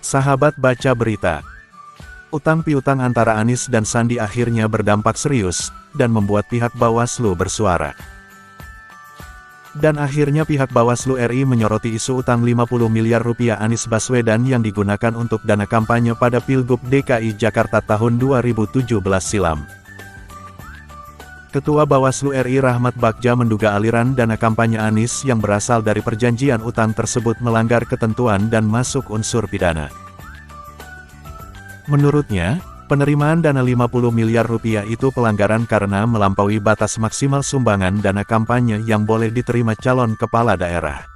Sahabat baca berita. Utang piutang antara Anies dan Sandi akhirnya berdampak serius, dan membuat pihak Bawaslu bersuara. Dan akhirnya pihak Bawaslu RI menyoroti isu utang 50 miliar rupiah Anies Baswedan yang digunakan untuk dana kampanye pada Pilgub DKI Jakarta tahun 2017 silam. Ketua Bawaslu RI Rahmat Bagja menduga aliran dana kampanye Anies yang berasal dari perjanjian utang tersebut melanggar ketentuan dan masuk unsur pidana. Menurutnya, penerimaan dana 50 miliar rupiah itu pelanggaran karena melampaui batas maksimal sumbangan dana kampanye yang boleh diterima calon kepala daerah.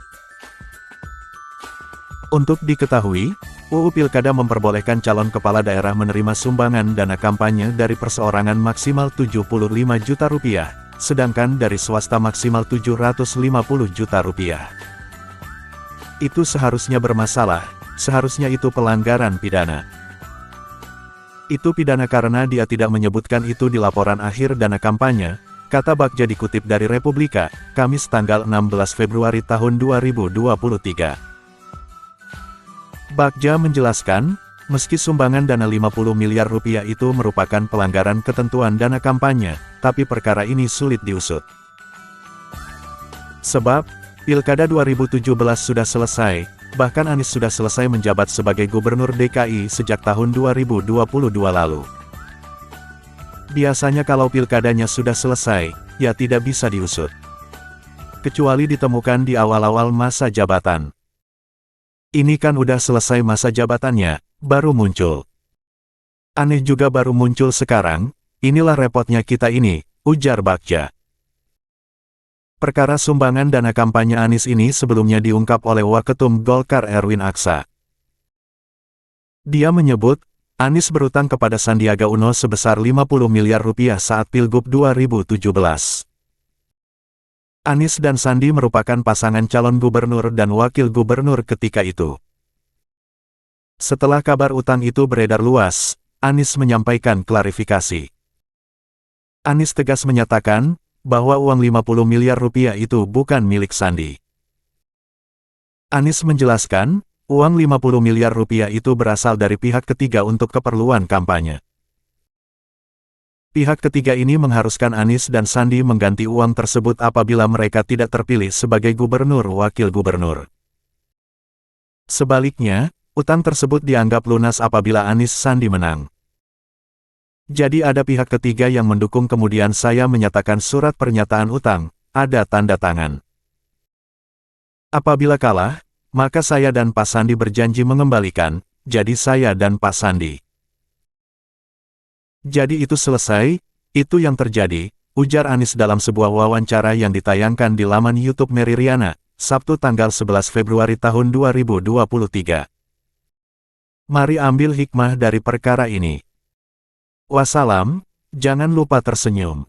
Untuk diketahui, UU Pilkada memperbolehkan calon kepala daerah menerima sumbangan dana kampanye dari perseorangan maksimal 75 juta rupiah, sedangkan dari swasta maksimal 750 juta rupiah. Itu seharusnya bermasalah, seharusnya itu pelanggaran pidana. Itu pidana karena dia tidak menyebutkan itu di laporan akhir dana kampanye, kata Bagja dikutip dari Republika, Kamis tanggal 16 Februari tahun 2023. Bagja menjelaskan, meski sumbangan dana 50 miliar rupiah itu merupakan pelanggaran ketentuan dana kampanye, tapi perkara ini sulit diusut. Sebab, Pilkada 2017 sudah selesai, bahkan Anies sudah selesai menjabat sebagai Gubernur DKI sejak tahun 2022 lalu. Biasanya kalau pilkadanya sudah selesai, ya tidak bisa diusut. Kecuali ditemukan di awal-awal masa jabatan. Ini kan udah selesai masa jabatannya, baru muncul. Aneh juga baru muncul sekarang, inilah repotnya kita ini, ujar Bagja. Perkara sumbangan dana kampanye Anies ini sebelumnya diungkap oleh Waketum Golkar Erwin Aksa. Dia menyebut, Anies berutang kepada Sandiaga Uno sebesar 50 miliar rupiah saat Pilgub 2017. Anies dan Sandi merupakan pasangan calon gubernur dan wakil gubernur ketika itu. Setelah kabar utang itu beredar luas, Anies menyampaikan klarifikasi. Anies tegas menyatakan, bahwa uang 50 miliar rupiah itu bukan milik Sandi. Anies menjelaskan, uang 50 miliar rupiah itu berasal dari pihak ketiga untuk keperluan kampanye. Pihak ketiga ini mengharuskan Anies dan Sandi mengganti uang tersebut apabila mereka tidak terpilih sebagai gubernur-wakil gubernur. Sebaliknya, utang tersebut dianggap lunas apabila Anies Sandi menang. Jadi ada pihak ketiga yang mendukung kemudian saya menyatakan surat pernyataan utang, ada tanda tangan. Apabila kalah, maka saya dan Pak Sandi berjanji mengembalikan, jadi saya dan Pak Sandi. Jadi itu selesai, itu yang terjadi, ujar Anies dalam sebuah wawancara yang ditayangkan di laman YouTube Mary Riana, Sabtu tanggal 11 Februari tahun 2023. Mari ambil hikmah dari perkara ini. Wassalam, jangan lupa tersenyum.